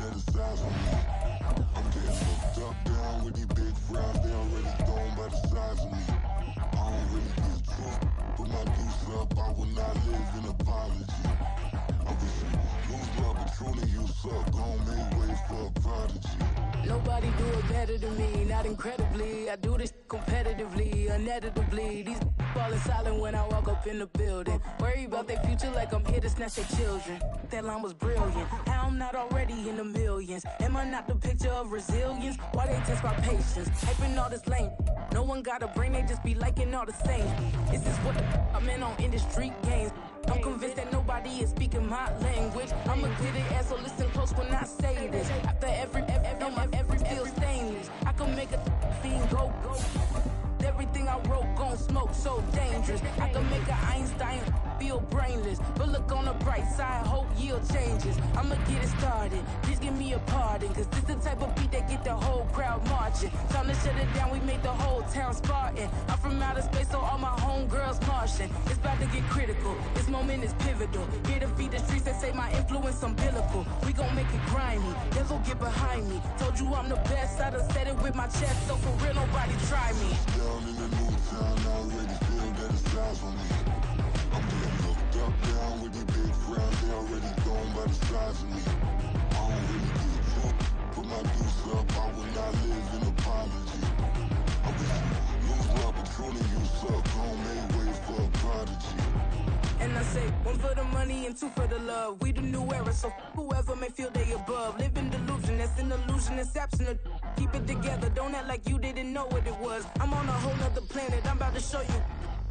criticize me. I'm getting looked up down with these big frowns. They already thrown by the size of me. I don't really get truth. Put my deuce up, I will not live in apology. I wish you lose love, but truly you suck. Gon' make way for a prodigy. Nobody do it better than me, not incredibly. I do this competitively, uneditably. These falling silent when I walk up in the building. Worry about their future like I'm here to snatch their children. That line was brilliant. How I'm not already in the millions? Am I not the picture of resilience? Why they test my patience? Hyping all this lame. No one got a brain, they just be liking all the same. Is this what I'm in on industry games? I'm convinced that nobody is speaking my language. I'ma get it, ass, so listen close when I say this. After every feel stainless. I can make a fiend go. Everything I wrote gon' smoke, so dangerous. I can make an Einstein feel brainless. But look on the bright side, hope yield changes. I'ma get it started, please give me a pardon. Cause this the type of beat that get the whole crowd marching. Time to shut it down, we make the whole town Spartan. I'm from outer space, so all my homegirls Martian. It's about to get critical, this moment is pivotal. Here to feed the streets that say my influence umbilical. We gon' make it grimy, never get behind me. Told you I'm the best, I done said it with my chest. So for real, nobody try me. Down in the new town, I already feel that it's eyes on me. I'm getting looked up down with these big frowns. They already thrown by the size of me. I don't really get truth. Put my deuce up, I will not live in apology. I wish you lose love, but truly you suck. Gon' make way for a prodigy. And I say, one for the money and two for the love. We the new era, so whoever may feel they above. Live in delusion, that's an illusion, that's absent. Keep it together, don't act like you didn't know what it was. I'm on a whole nother planet, I'm about to show you.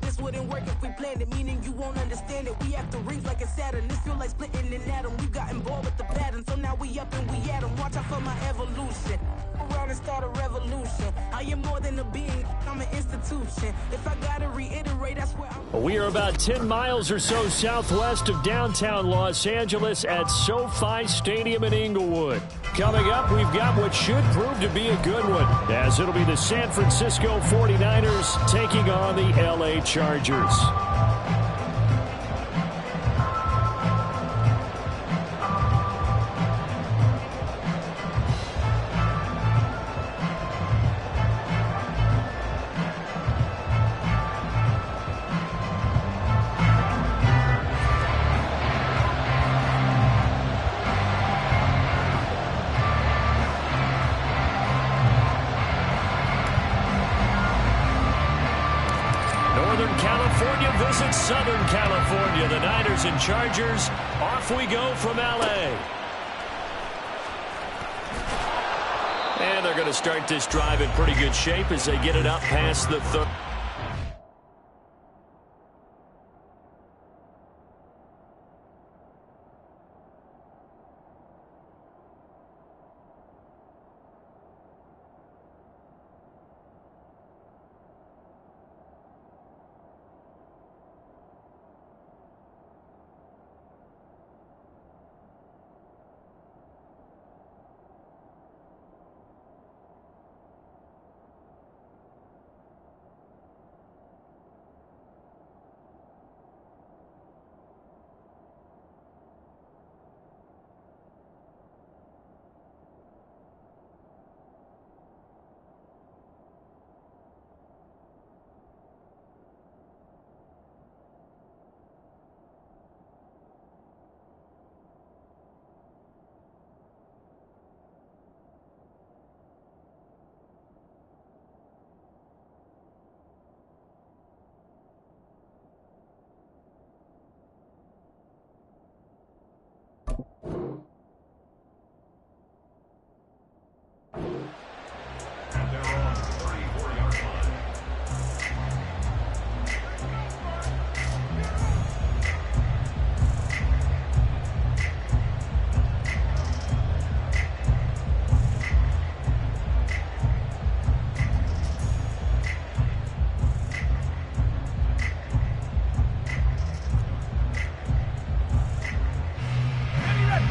This wouldn't work if we planned it, meaning you won't understand it. We have to rings like a Saturn, this feel like splitting an atom. We got involved with the pattern, so now we up and we at 'em. Watch out for my evolution. Around and start a revolution. I am more than a being, I'm an institution. If I gotta reiterate, that's where I'm. We are about 10 miles or so southwest of downtown Los Angeles at SoFi Stadium in Inglewood. Coming up, we've got what should prove to be a good one, as it'll be the San Francisco 49ers taking on the LA Chargers. California visits Southern California. The Niners and Chargers, off we go from LA. And they're going to start this drive in pretty good shape as they get it up past the 30.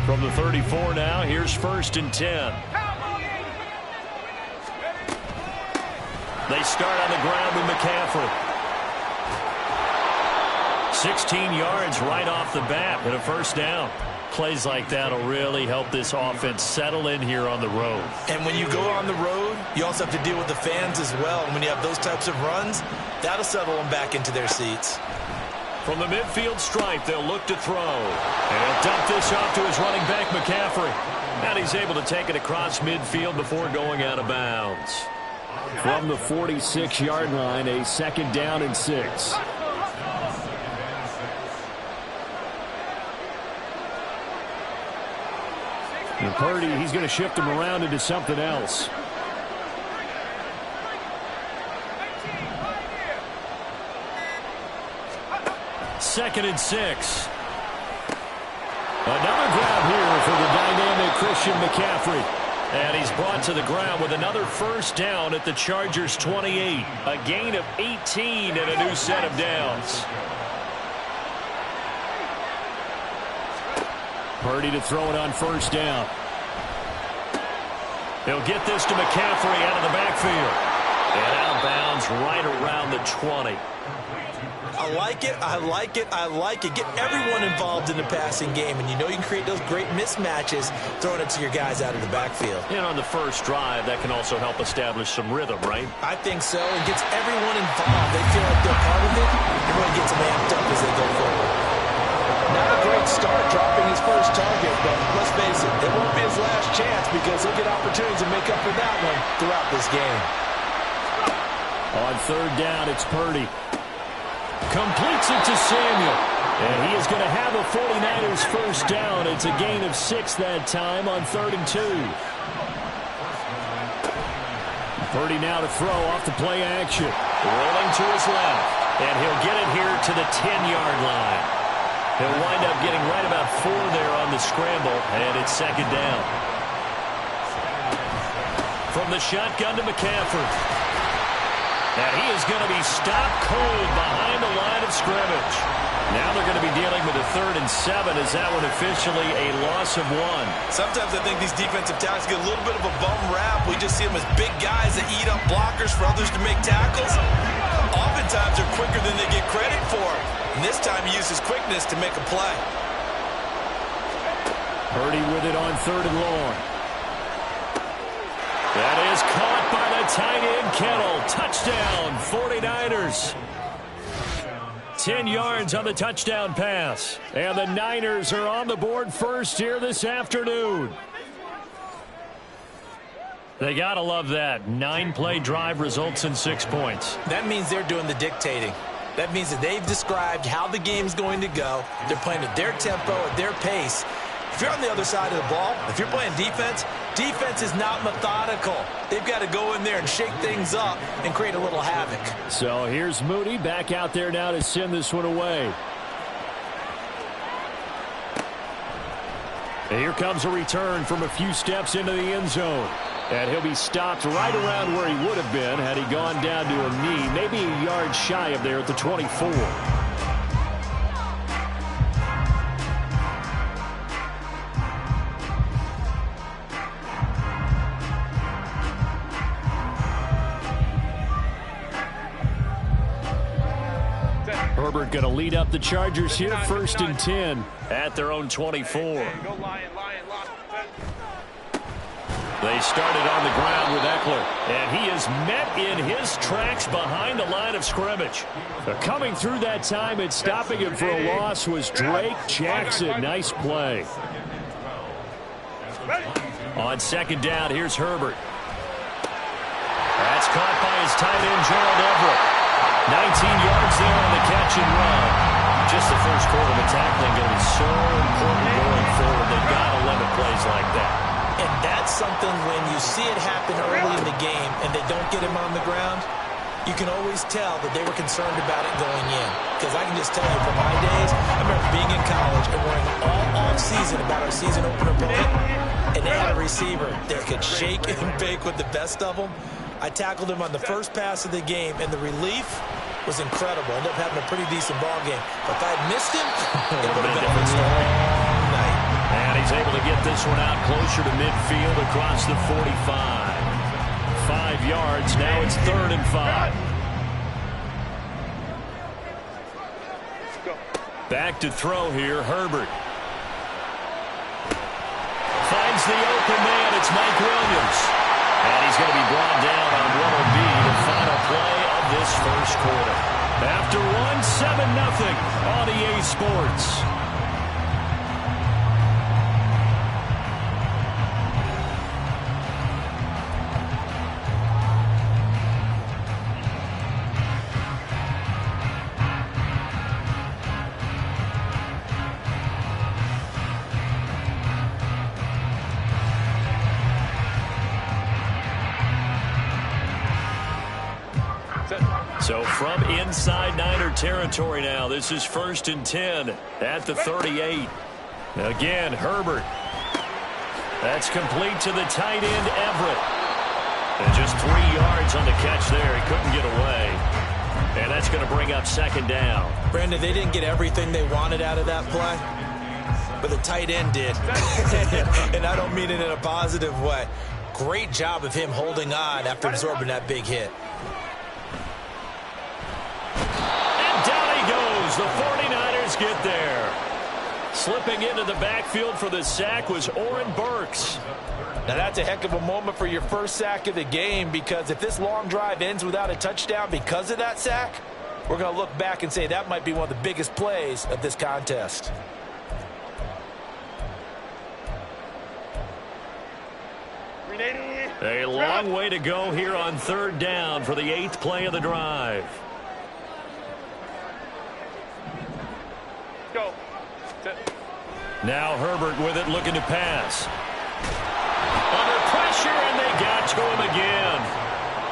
From the 34 now, here's 1st and 10. They start on the ground with McCaffrey. 16 yards right off the bat and a 1st down. Plays like that will really help this offense settle in here on the road. And when you go on the road, you also have to deal with the fans as well. And when you have those types of runs, that'll settle them back into their seats. From the midfield stripe, they'll look to throw. And he'll dump this off to his running back, McCaffrey. And he's able to take it across midfield before going out of bounds. From the 46-yard line, a 2nd down and 6. And Purdy, he's going to shift him around into something else. Second and 6. Another grab here for the dynamic Christian McCaffrey. And he's brought to the ground with another 1st down at the Chargers' 28. A gain of 18 and a new set of downs. Purdy to throw it on 1st down. He'll get this to McCaffrey out of the backfield. And out of bounds right around the 20. I like it, I like it, I like it. Get everyone involved in the passing game, and you know you can create those great mismatches throwing it to your guys out of the backfield. And on the first drive, that can also help establish some rhythm, right? I think so. It gets everyone involved. They feel like they're part of it. It really gets them amped up as they go forward. Not a great start dropping his first target, but let's face it, it won't be his last chance because he'll get opportunities to make up for that one throughout this game. On 3rd down, it's Purdy. Completes it to Samuel. And he is going to have a 49ers 1st down. It's a gain of 6 that time on 3rd and 2. Purdy now to throw off the play action. Rolling to his left. And he'll get it here to the 10-yard line. He'll wind up getting right about 4 there on the scramble. And it's 2nd down. From the shotgun to McCaffrey. And he is going to be stopped cold behind the line of scrimmage. Now they're going to be dealing with a 3rd and 7. Is that one officially a loss of 1? Sometimes I think these defensive tackles get a little bit of a bum rap. We just see them as big guys that eat up blockers for others to make tackles. Oftentimes they're quicker than they get credit for. And this time he uses quickness to make a play. Purdy with it on 3rd and long. That is caught by the tight end, Kittle. Touchdown, 49ers. 10 yards on the touchdown pass. And the Niners are on the board first here this afternoon. They got to love that. 9-play drive results in 6 points. That means they're doing the dictating. That means that they've described how the game's going to go. They're playing at their tempo, at their pace. If you're on the other side of the ball, if you're playing defense, defense is not methodical. They've got to go in there and shake things up and create a little havoc. So here's Moody back out there now to send this one away. And here comes a return from a few steps into the end zone. And he'll be stopped right around where he would have been had he gone down to a knee, maybe a yard shy of there at the 24. Herbert going to lead up the Chargers here, 1st and 10 at their own 24. They started on the ground with Eckler, and he is met in his tracks behind the line of scrimmage. Coming through that time and stopping him for a loss was Drake Jackson. Nice play. On 2nd down, here's Herbert. That's caught by his tight end, Gerald Everett. 19 yards there on the catch and run. Just the first quarter of the tackling going to be so important going forward. They've got to limit plays like that. And that's something when you see it happen early in the game and they don't get him on the ground, you can always tell that they were concerned about it going in. Because I can just tell you from my days, I remember being in college and worrying all off-season about our season opener opponent, and they had a receiver that could shake and bake with the best of them. I tackled him on the first pass of the game, and the relief was incredible. I ended up having a pretty decent ball game. But if I had missed him, it would have been a good story. And he's able to get this one out closer to midfield across the 45. 5 yards. Now it's 3rd and 5. Back to throw here, Herbert. the open man. It's Mike Williams. And he's going to be brought down on what will be the final play of this first quarter. After one, 7-0 on EA Sports. So from inside Niner territory now, this is 1st and 10 at the 38. Again, Herbert. That's complete to the tight end, Everett. And just 3 yards on the catch there. He couldn't get away. And that's going to bring up 2nd down. Brandon, they didn't get everything they wanted out of that play, but the tight end did. And I don't mean it in a positive way. Great job of him holding on after absorbing that big hit. The 49ers get there. Slipping into the backfield for the sack was Oren Burks. Now that's a heck of a moment for your first sack of the game, because if this long drive ends without a touchdown because of that sack, we're going to look back and say that might be one of the biggest plays of this contest. A long way to go here on 3rd down for the 8th play of the drive. Now Herbert with it, looking to pass. Under pressure, and they got to him again.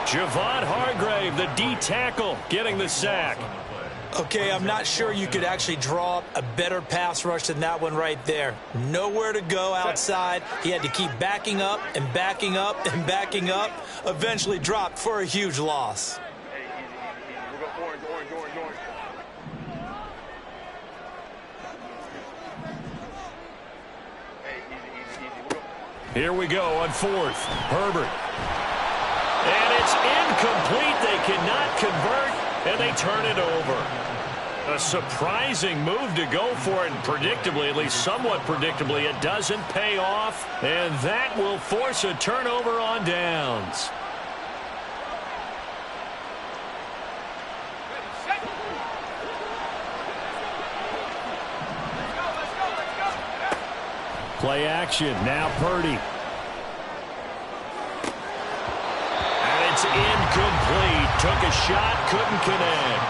Javon Hargrave, the D tackle, getting the sack. Okay, I'm not sure you could actually draw up a better pass rush than that one right there. Nowhere to go outside. He had to keep backing up and backing up and backing up. Eventually dropped for a huge loss. Here we go on 4th. Herbert. And it's incomplete. They cannot convert, and they turn it over. A surprising move to go for it, and predictably, at least somewhat predictably, it doesn't pay off, and that will force a turnover on downs. Play action. Now Purdy. And it's incomplete. Took a shot, couldn't connect.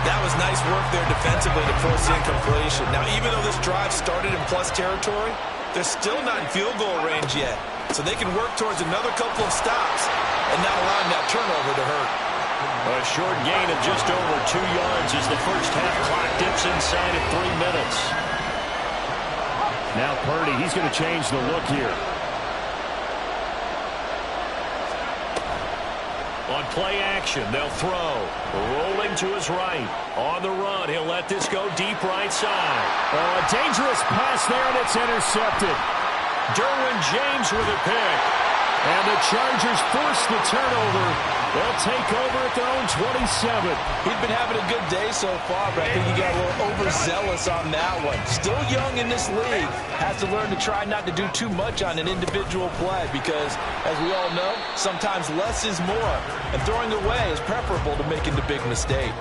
That was nice work there defensively to force the incompletion. Now, even though this drive started in plus territory, they're still not in field goal range yet. So they can work towards another couple of stops and not allowing that turnover to hurt. A short gain of just over 2 yards as the first half clock dips inside at 3 minutes. Now Purdy, he's going to change the look here. On play action, they'll throw. Rolling to his right. On the run, he'll let this go deep right side. Oh, a dangerous pass there, and it's intercepted. Derwin James with a pick. And the Chargers force the turnover. They'll take over at their own 27. He's been having a good day so far, but I think he got a little overzealous on that one. Still young in this league. Has to learn to try not to do too much on an individual play because, as we all know, sometimes less is more. And throwing away is preferable to making the big mistake.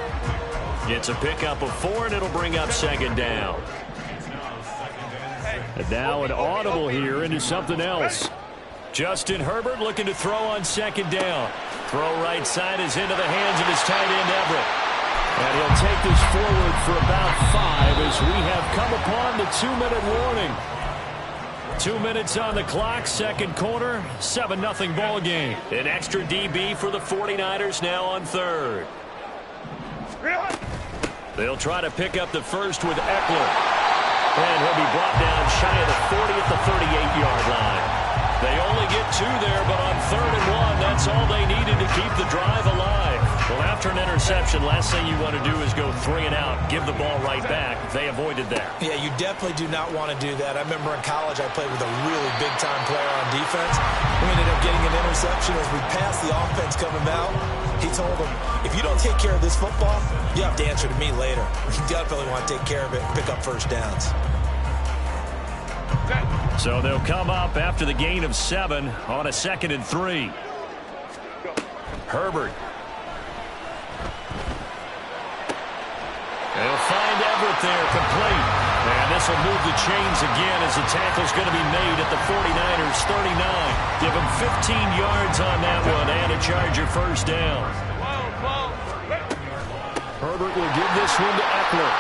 It's a pickup of 4, and it'll bring up 2nd down. And now an audible here into something else. Justin Herbert looking to throw on 2nd down. Throw right side is into the hands of his tight end, Everett. And he'll take this forward for about 5 as we have come upon the 2-minute warning. 2 minutes on the clock, 2nd quarter, 7-0 ball game. An extra DB for the 49ers now on 3rd. They'll try to pick up the first with Eckler. And he'll be brought down shy of the 40 at the 38-yard line. They only get 2 there, but on 3rd and 1, that's all they needed to keep the drive alive. Well, after an interception, last thing you want to do is go 3 and out, give the ball right back. They avoided that. Yeah, you definitely do not want to do that. I remember in college I played with a really big-time player on defense. We ended up getting an interception as we passed the offense coming out. He told him, if you don't take care of this football, you have to answer to me later. You definitely want to take care of it and pick up first downs. Okay. So they'll come up after the gain of 7 on a 2nd and 3. Herbert. They'll find Everett there, complete. And this will move the chains again as the tackle's going to be made at the 49ers 39. Give them 15 yards on that one and a Charger first down. Herbert will give this one to Eckler.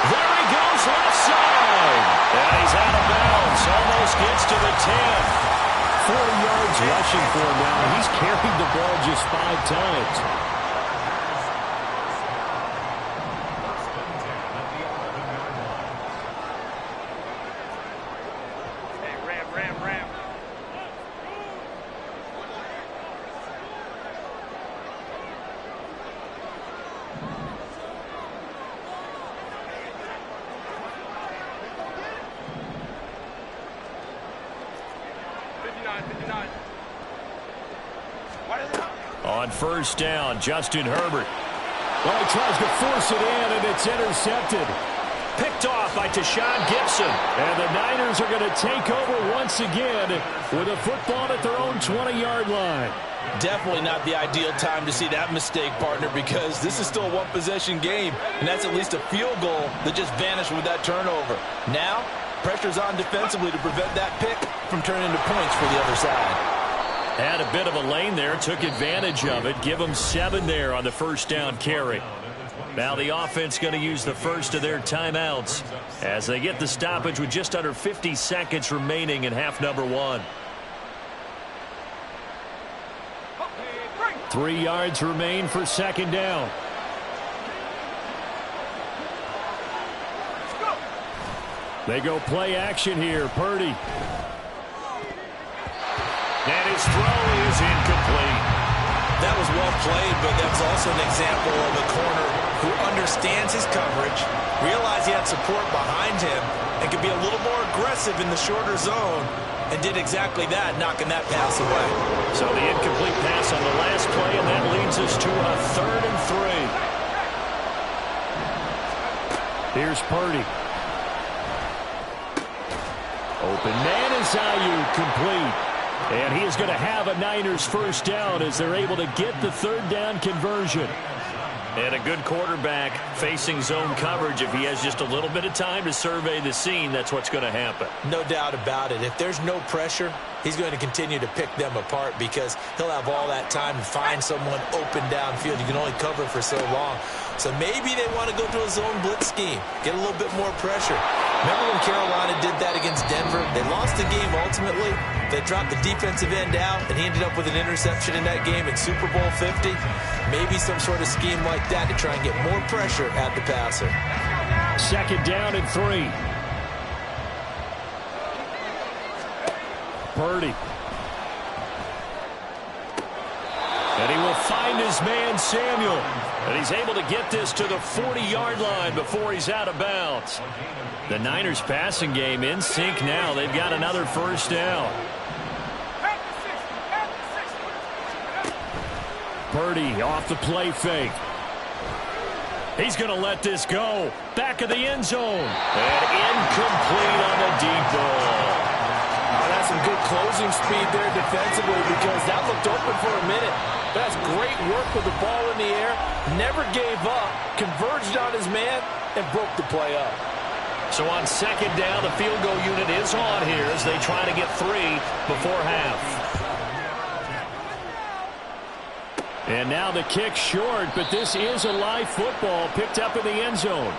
There he goes, left side. And he's out of bounds. Almost gets to the 10. 40 yards rushing for him now. He's carried the ball just 5 times. On first down, Justin Herbert. Well, he tries to force it in, and it's intercepted. Picked off by Tashawn Gibson. And the Niners are going to take over once again with a football at their own 20-yard line. Definitely not the ideal time to see that mistake, partner, because this is still a one-possession game, and that's at least a field goal that just vanished with that turnover. Now, pressure's on defensively to prevent that pick from turning into points for the other side. Had a bit of a lane there, took advantage of it. Give them 7 there on the first down carry. Now the offense going to use the first of their timeouts as they get the stoppage with just under 50 seconds remaining in half number 1. 3 yards remain for second down. They go play action here. Purdy. And his throw is incomplete. That was well played, but that's also an example of a corner who understands his coverage, realized he had support behind him, and could be a little more aggressive in the shorter zone, and did exactly that, knocking that pass away. So the incomplete pass on the last play, and that leads us to a 3rd and 3. Here's Purdy. Open man is Ayuk, complete. And he is going to have a Niners first down as they're able to get the 3rd down conversion. And a good quarterback facing zone coverage. If he has just a little bit of time to survey the scene, that's what's going to happen. No doubt about it. If there's no pressure, he's going to continue to pick them apart because he'll have all that time to find someone open downfield. You can only cover for so long. So maybe they want to go to a zone blitz scheme, get a little bit more pressure. Remember when Carolina did that against Denver? They lost the game ultimately. They dropped the defensive end out, and he ended up with an interception in that game in Super Bowl 50. Maybe some sort of scheme like that to try and get more pressure at the passer. Second down and 3. Purdy. And he will find his man, Samuel. And he's able to get this to the 40-yard line before he's out of bounds. The Niners passing game in sync now. They've got another first down. Purdy off the play fake. He's going to let this go. Back of the end zone. And incomplete on the deep ball. That's some good closing speed there defensively because that looked open for a minute. That's great work with the ball in the air. Never gave up. Converged on his man and broke the play up. So on second down, the field goal unit is on here as they try to get 3 before half. And now the kick short, but this is a live football picked up in the end zone.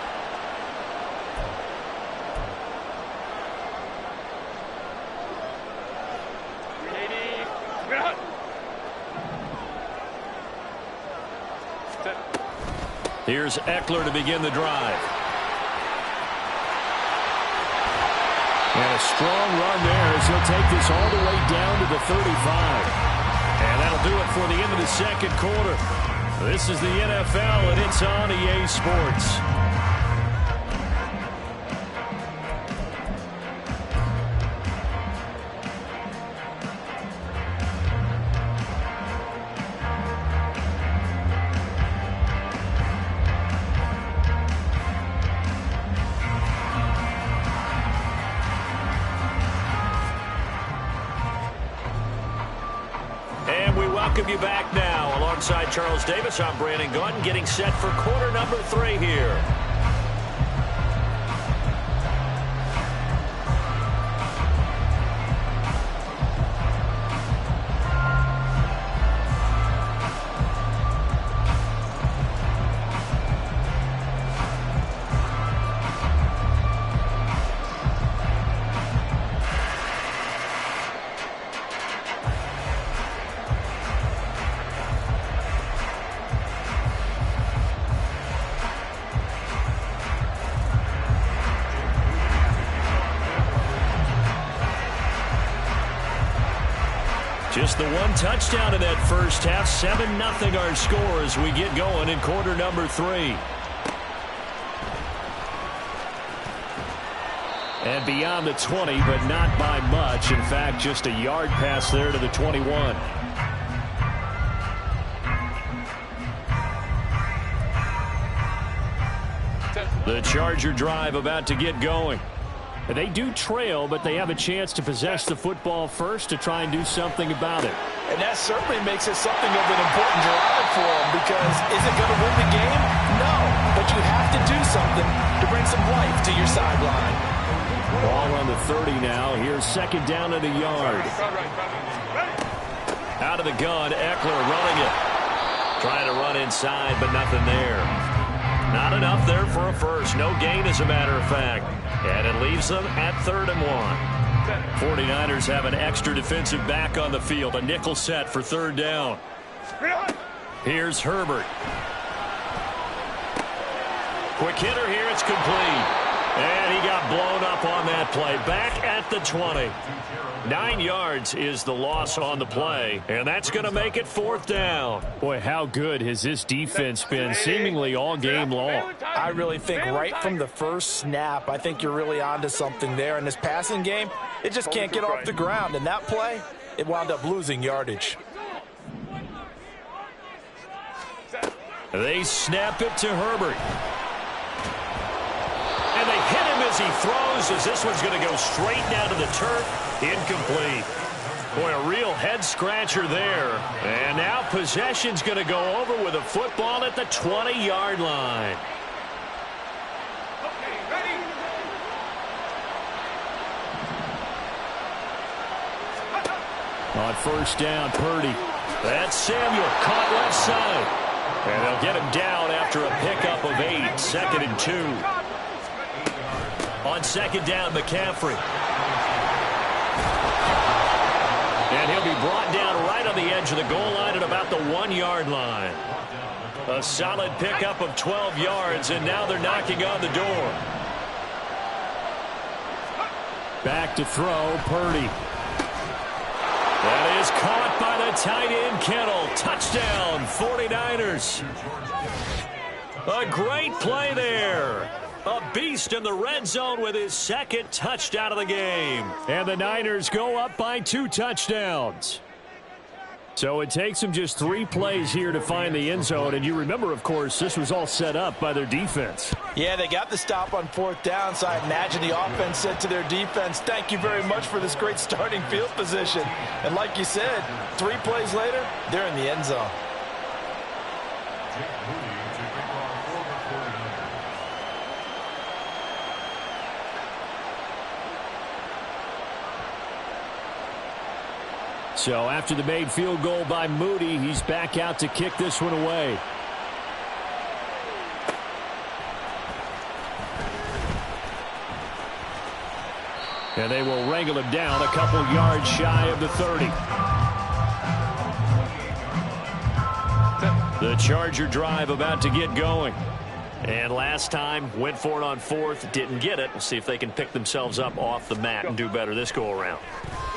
Here's Eckler to begin the drive. And a strong run there as he'll take this all the way down to the 35. And that'll do it for the end of the second quarter. This is the NFL, and it's on EA Sports. welcome you back now. Alongside Charles Davis, I'm Brandon Gaudin, getting set for quarter number 3 here. Just the one touchdown in that first half. 7-0 our score as we get going in quarter number 3. And beyond the 20, but not by much. In fact, just a yard pass there to the 21. The Charger drive about to get going. They do trail, but they have a chance to possess the football first to try and do something about it. And that certainly makes it something of an important drive for them, because is it going to win the game? No, but you have to do something to bring some life to your sideline. Ball on the 30 now. Here's second down at a yard. Out of the gun, Eckler running it. Trying to run inside, but nothing there. Not enough there for a first. No gain, as a matter of fact. And it leaves them at 3rd and 1. 49ers have an extra defensive back on the field. A nickel set for 3rd down. Here's Herbert. Quick hitter here. It's complete. And he got blown up on that play. Back at the 20. 9 yards is the loss on the play, and that's going to make it 4th down. Boy, how good has this defense been seemingly all game long? I really think right from the first snap, I think you're really onto something there. In this passing game, it just can't get off the ground. And that play, it wound up losing yardage. They snap it to Herbert. And they hit him as he throws, as this one's going to go straight down to the turf. Incomplete. Boy, a real head-scratcher there. And now possession's going to go over with a football at the 20-yard line. On first down, Purdy. That's Samuel, caught left side. And they'll get him down after a pickup of 8, 2nd and 2. On second down, McCaffrey. And he'll be brought down right on the edge of the goal line at about the 1-yard line. A solid pickup of 12 yards, and now they're knocking on the door. Back to throw, Purdy. That is caught by the tight end, Kittle. Touchdown, 49ers. A great play there. A beast in the red zone with his 2nd touchdown of the game. And the Niners go up by 2 touchdowns. So it takes them just 3 plays here to find the end zone. And you remember, of course, this was all set up by their defense. Yeah, they got the stop on 4th down, so I imagine the offense said to their defense, thank you very much for this great starting field position. And like you said, 3 plays later, they're in the end zone. So after the made field goal by Moody, he's back out to kick this one away. And they will wrangle him down a couple yards shy of the 30. The Charger drive about to get going. And last time, went for it on 4th, didn't get it. We'll see if they can pick themselves up off the mat and do better this go-around.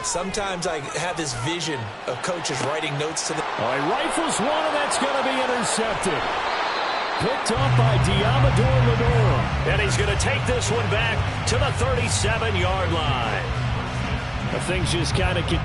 Sometimes I have this vision of coaches writing notes to them. He rifles one, and that's going to be intercepted. Picked off by Diamador Lenora. And he's going to take this one back to the 37-yard line. The things just kind of get...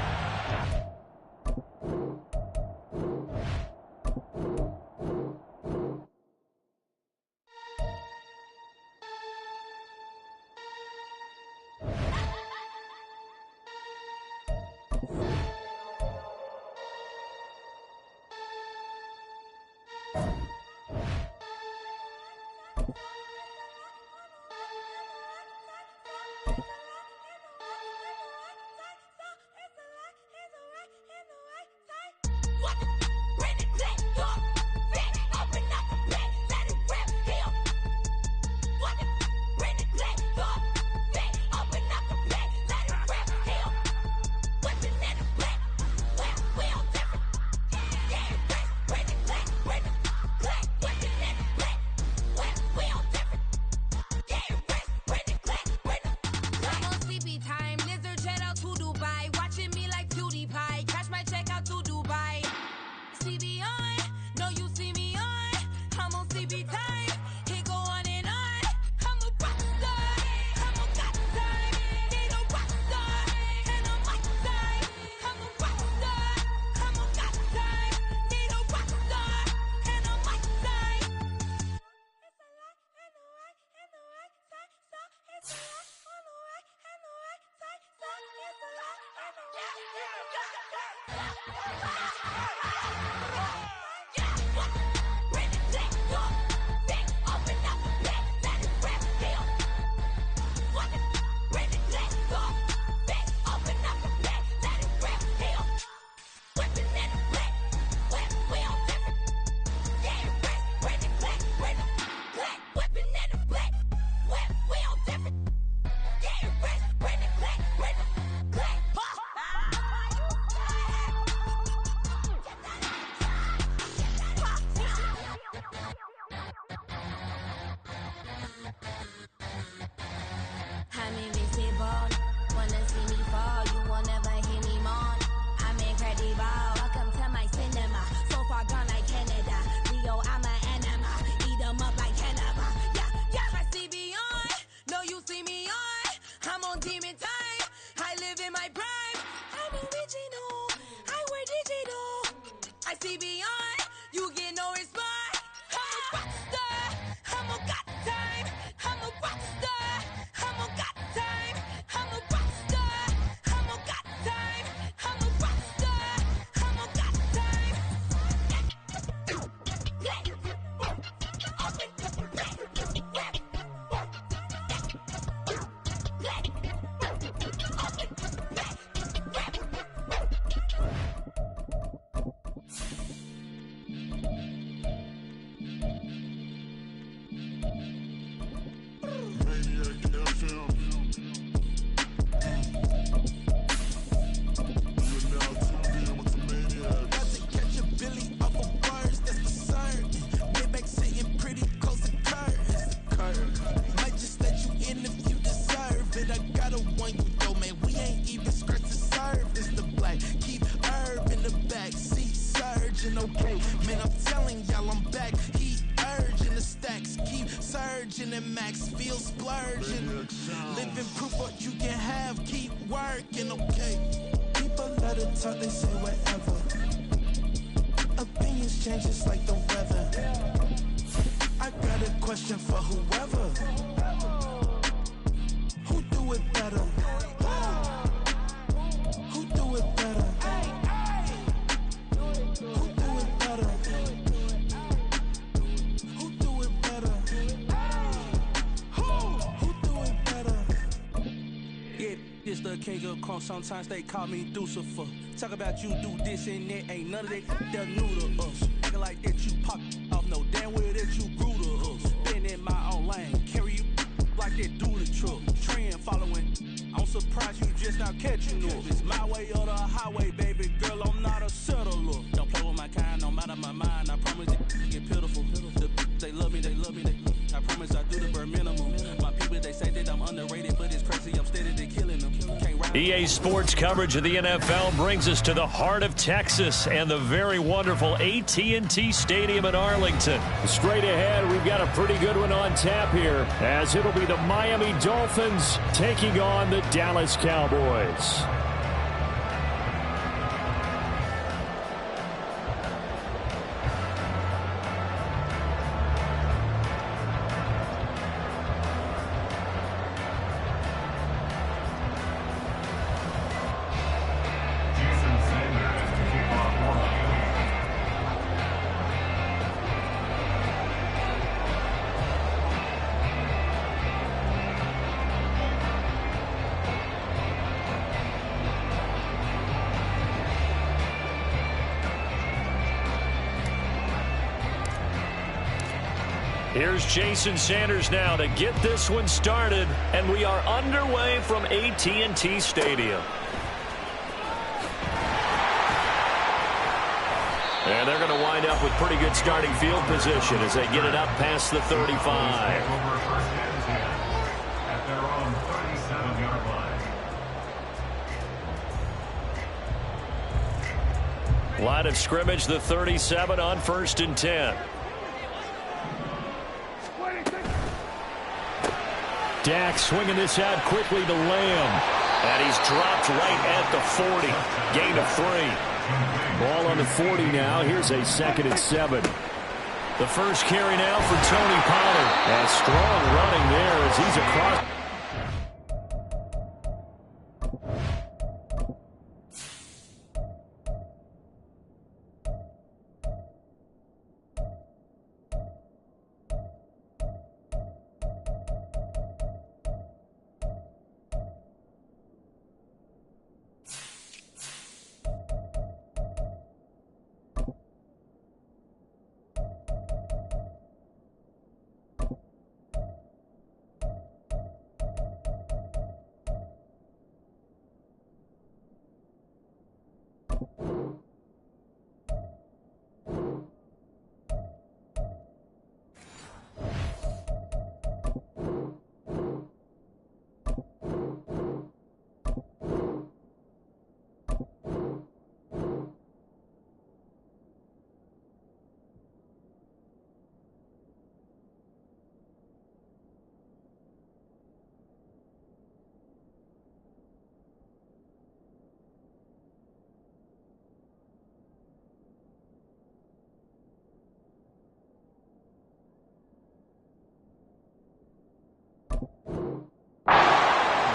Sometimes they call me Lucifer. Talk about you do this and that, ain't none of that they're new to us. Acting like that you pop off, no damn well that you grew to us. Been in my own lane, carry you like that do the truck. Trend following, I'm surprised you just now catching up. It's my way or the highway, baby girl, I'm not a settler. Don't play with my kind, no matter my mind. I promise it get pitiful. They love me, they love me, I promise I do the bare minimum. My people, they say that I'm underrated, but it's crazy, I'm steady, they killing them. EA Sports coverage of the NFL brings us to the heart of Texas and the very wonderful AT&T Stadium in Arlington. Straight ahead, we've got a pretty good one on tap here, as it'll be the Miami Dolphins taking on the Dallas Cowboys. Here's Jason Sanders now to get this one started, and we are underway from AT&T Stadium. And they're going to wind up with pretty good starting field position as they get it up past the 35. At their own 37-yard line. Line of scrimmage, the 37 on 1st and 10. Dak swinging this out quickly to Lamb. And he's dropped right at the 40. Gain of 3. Ball on the 40 now. Here's a 2nd and 7. The first carry now for Tony Pollard. And strong running there as he's across.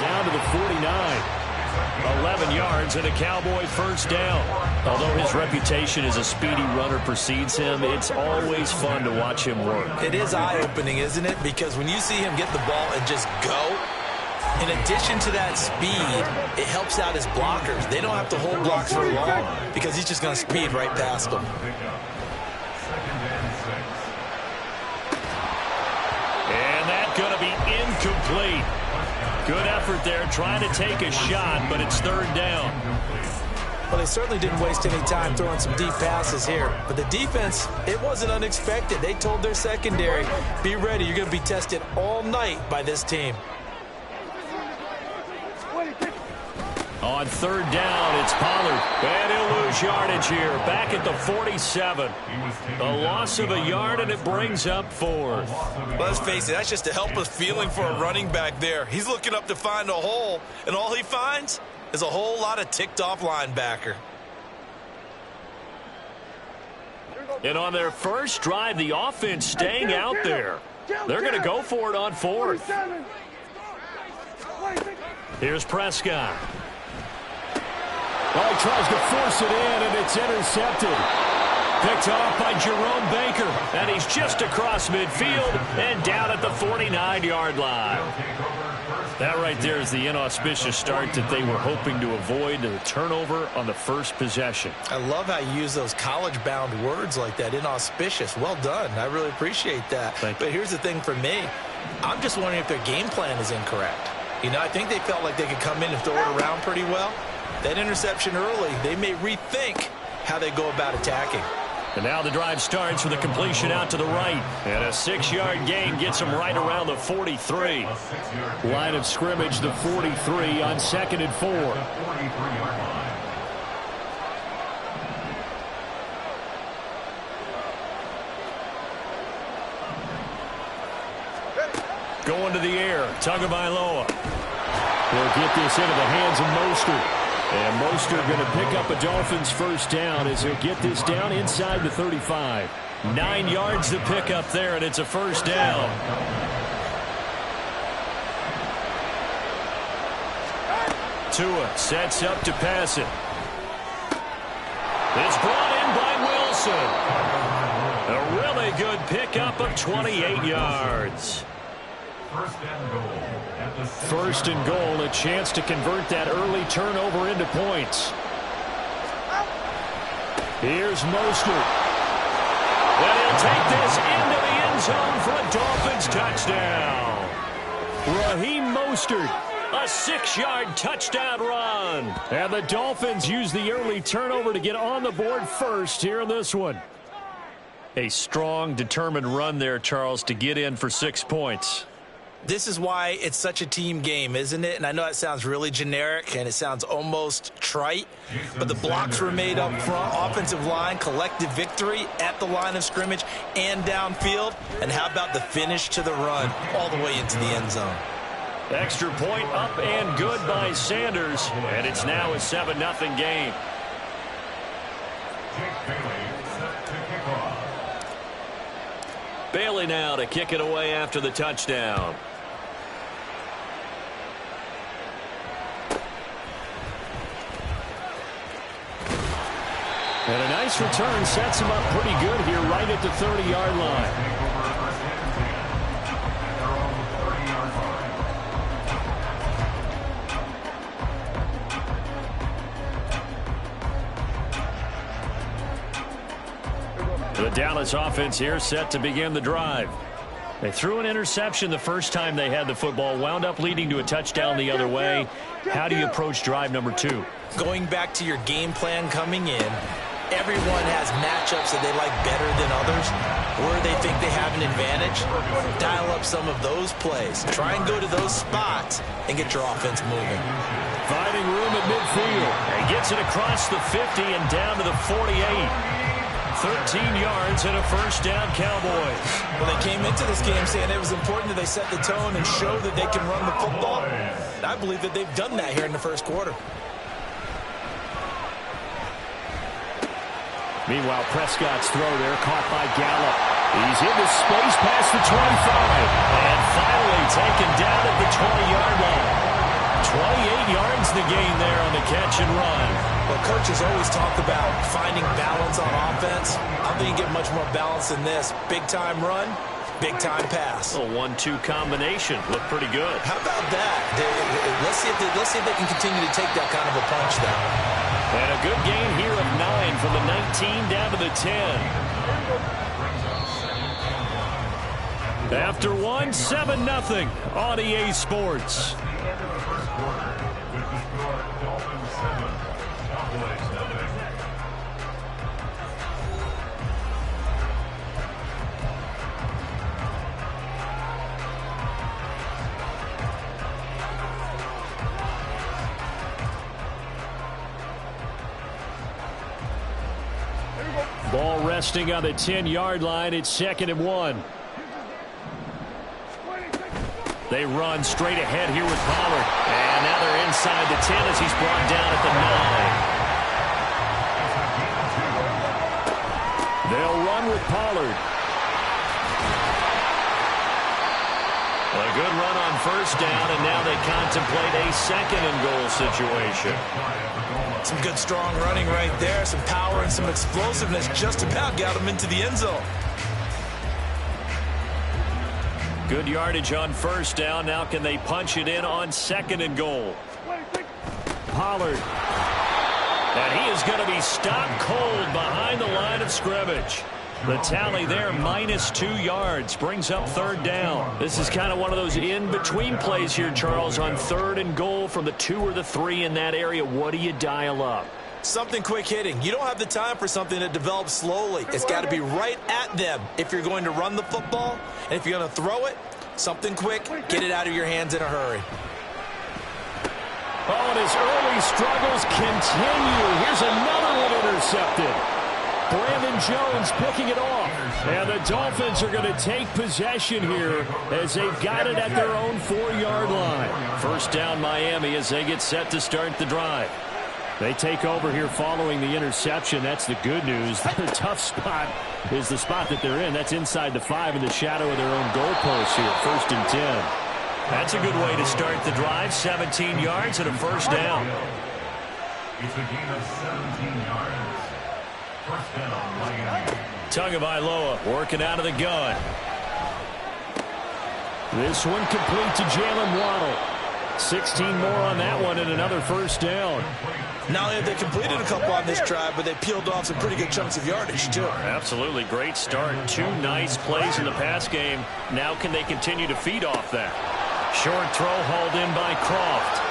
Down to the 49. 11 yards and a Cowboy first down. Although his reputation as a speedy runner precedes him, it's always fun to watch him work. It is eye-opening, isn't it? Because when you see him get the ball and just go, in addition to that speed, it helps out his blockers. They don't have to hold blocks for long because he's just going to speed right past them. And that's going to be incomplete. Good effort there, trying to take a shot, but it's 3rd down. Well, they certainly didn't waste any time throwing some deep passes here. But the defense, it wasn't unexpected. They told their secondary, be ready. You're going to be tested all night by this team. On 3rd down, it's Pollard. And he'll lose yardage here. Back at the 47. A loss of a yard, and it brings up 4th. Let's face it, that's just a helpless feeling for a running back there. He's looking up to find a hole, and all he finds is a whole lot of ticked-off linebacker. And on their first drive, the offense staying out there. They're going to go for it on 4th. Here's Prescott. Well, he tries to force it in, and it's intercepted. Picked off by Jerome Baker, and he's just across midfield and down at the 49-yard line. That right there is the inauspicious start that they were hoping to avoid, the turnover on the first possession. I love how you use those college-bound words like that, inauspicious. Well done. I really appreciate that. But here's the thing for me. I'm just wondering if their game plan is incorrect. You know, I think they felt like they could come in and throw it around pretty well. That interception early, they may rethink how they go about attacking. And now the drive starts with a completion out to the right. And a 6-yard gain gets him right around the 43. Line of scrimmage, the 43 on 2nd and 4. Going to the air, Tagovailoa. He'll get this into the hands of Mostert. And Mostert going to pick up a Dolphins first down as he'll get this down inside the 35. 9 yards to pick up there, and it's a first down. Tua sets up to pass it. It's brought in by Wilson. A really good pickup of 28 yards. First and goal, a chance to convert that early turnover into points. Here's Mostert. And he'll take this into the end zone for a Dolphins touchdown. Raheem Mostert, a 6-yard touchdown run. And the Dolphins use the early turnover to get on the board first here in this one. A strong, determined run there, Charles, to get in for 6 points. This is why it's such a team game, isn't it? And I know it sounds really generic and it sounds almost trite, but the blocks were made up front, offensive line, collective victory at the line of scrimmage and downfield. And how about the finish to the run all the way into the end zone? Extra point up and good by Sanders, and it's now a 7-0 game. Bailey now to kick it away after the touchdown. And a nice return sets him up pretty good here right at the 30-yard line. The Dallas offense here set to begin the drive. They threw an interception the first time they had the football, wound up leading to a touchdown the other way. How do you approach drive number 2? Going back to your game plan coming in, everyone has matchups that they like better than others, where they think they have an advantage. Dial up some of those plays. Try and go to those spots and get your offense moving. Finding room at midfield. And gets it across the 50 and down to the 48. 13 yards and a first down, Cowboys. Well, they came into this game saying it was important that they set the tone and show that they can run the football. And I believe that they've done that here in the first quarter. Meanwhile, Prescott's throw there caught by Gallup. He's into space past the 25. And finally taken down at the 20-yard line. 28 yards the gain there on the catch and run. Well, coaches always talk about finding balance on offense. I don't think you get much more balance than this. Big-time run, big-time pass. A 1-2 combination. Looked pretty good. How about that? Let's see if they can continue to take that kind of a punch there. And a good gain here of 9 from the 19 down to the 10. After 7-0 on EA Sports. Ball resting on the 10-yard line. It's 2nd and 1. They run straight ahead here with Pollard. And now they're inside the 10 as he's brought down at the 9. They'll run with Pollard. A good run on first down, and now they contemplate a 2nd and goal situation. Some good strong running right there. Some power and some explosiveness just about got him into the end zone. Good yardage on first down. Now can they punch it in on 2nd and goal? Pollard. And he is going to be stopped cold behind the line of scrimmage. The tally there, -2 yards, brings up 3rd down. This is kind of one of those in-between plays here, Charles, on 3rd and goal from the 2 or the 3 in that area. What do you dial up? Something quick hitting. You don't have the time for something that develops slowly. It's got to be right at them if you're going to run the football. And if you're going to throw it, something quick, get it out of your hands in a hurry. Oh, and his early struggles continue. Here's another one intercepted. Brandon Jones picking it off. And the Dolphins are going to take possession here as they've got it at their own 4-yard line. First down Miami as they get set to start the drive. They take over here following the interception. That's the good news. Their tough spot is the spot that they're in. That's inside the 5 in the shadow of their own goalpost here. 1st and 10. That's a good way to start the drive. 17 yards and a first down. It's a gain of 17 yards. First down, Miami. Tagovailoa working out of the gun. This one complete to Jalen Waddle. 16 more on that one and another first down. Not only have they completed a couple on this drive, but they peeled off some pretty good chunks of yardage, too. Absolutely. Great start. 2 nice plays in the pass game. Now can they continue to feed off that? Short throw hauled in by Croft.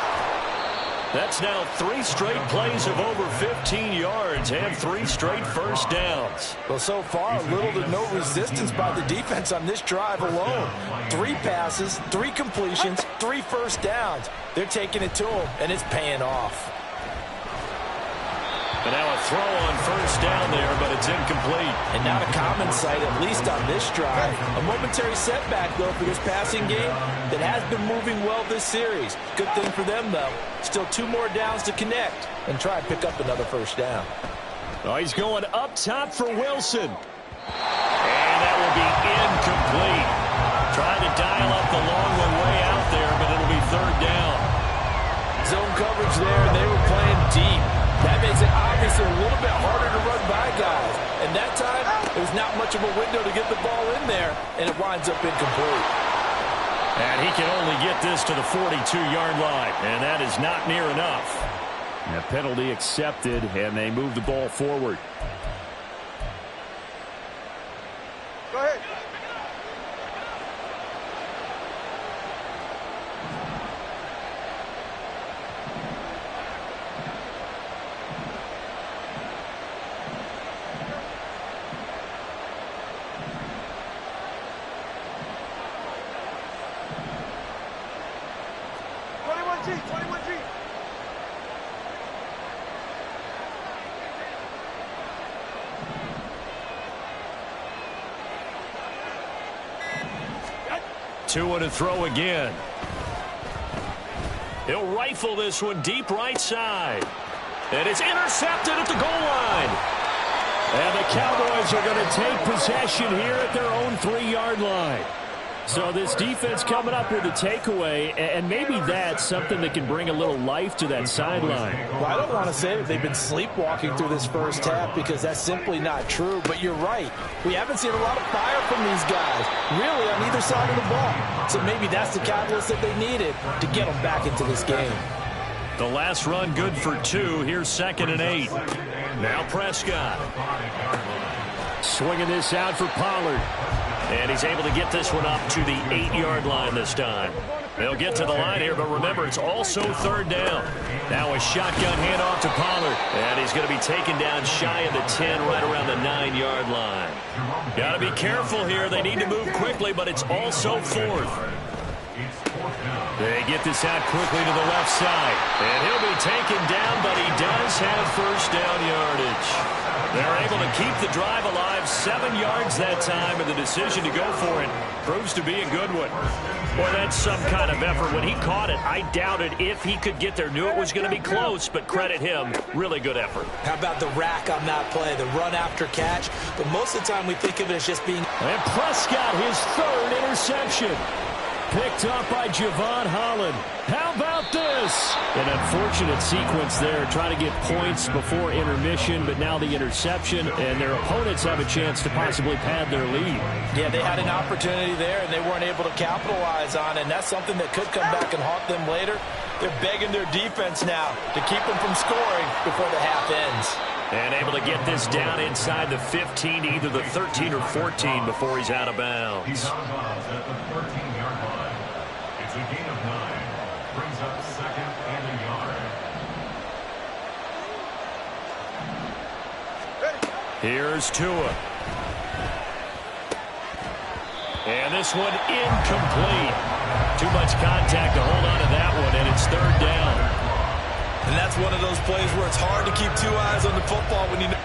That's now 3 straight plays of over 15 yards and 3 straight first downs. Well, so far, little to no resistance by the defense on this drive alone. 3 passes, 3 completions, 3 first downs. They're taking it to them, and it's paying off. But now a throw on first down there, but it's incomplete. And not a common sight, at least on this drive. A momentary setback, though, for this passing game that has been moving well this series. Good thing for them, though. Still 2 more downs to connect and try and pick up another first down. Oh, he's going up top for Wilson. And that will be incomplete. Trying to dial up the long one way out there, but it'll be third down. Zone coverage there, and they were playing deep. That makes it obviously a little bit harder to run by guys. And that time, there's not much of a window to get the ball in there, and it winds up incomplete. And he can only get this to the 42-yard line, and that is not near enough. And a penalty accepted, and they move the ball forward. Go ahead. Tua to throw again. He'll rifle this one deep right side. And it's intercepted at the goal line. And the Cowboys are going to take possession here at their own 3-yard line. So this defense coming up with a takeaway, and maybe that's something that can bring a little life to that sideline. Well, I don't want to say that they've been sleepwalking through this first half because that's simply not true, but you're right. We haven't seen a lot of fire from these guys, really, on either side of the ball. So maybe that's the catalyst that they needed to get them back into this game. The last run good for 2. Here's 2nd and 8. Now Prescott. Swinging this out for Pollard. And he's able to get this one up to the 8-yard line this time. They'll get to the line here, but remember, it's also third down. Now a shotgun handoff to Pollard. And he's going to be taken down shy of the 10, right around the 9-yard line. Got to be careful here. They need to move quickly, but it's also 4th. They get this out quickly to the left side. And he'll be taken down, but he does have first down yardage. They're able to keep the drive alive, 7 yards that time, and the decision to go for it proves to be a good one. Boy, that's some kind of effort. When he caught it, I doubted if he could get there. Knew it was going to be close, but credit him. Really good effort. How about the rack on that play, the run after catch? But most of the time we think of it as just being... And Prescott, his 3rd interception. Picked up by Javon Holland. How about this? An unfortunate sequence there, trying to get points before intermission, but now the interception, and their opponents have a chance to possibly pad their lead. Yeah, they had an opportunity there, and they weren't able to capitalize on it, and that's something that could come back and haunt them later. They're begging their defense now to keep them from scoring before the half ends. And able to get this down inside the 15 to either the 13 or 14 before he's out of bounds. He's out of bounds at the 13-yard line. It's a gain of 9. Brings up 2nd and a yard. Here's Tua. And this one incomplete. Too much contact to hold on to that one, and it's third down. And that's one of those plays where it's hard to keep 2 eyes on the football when you know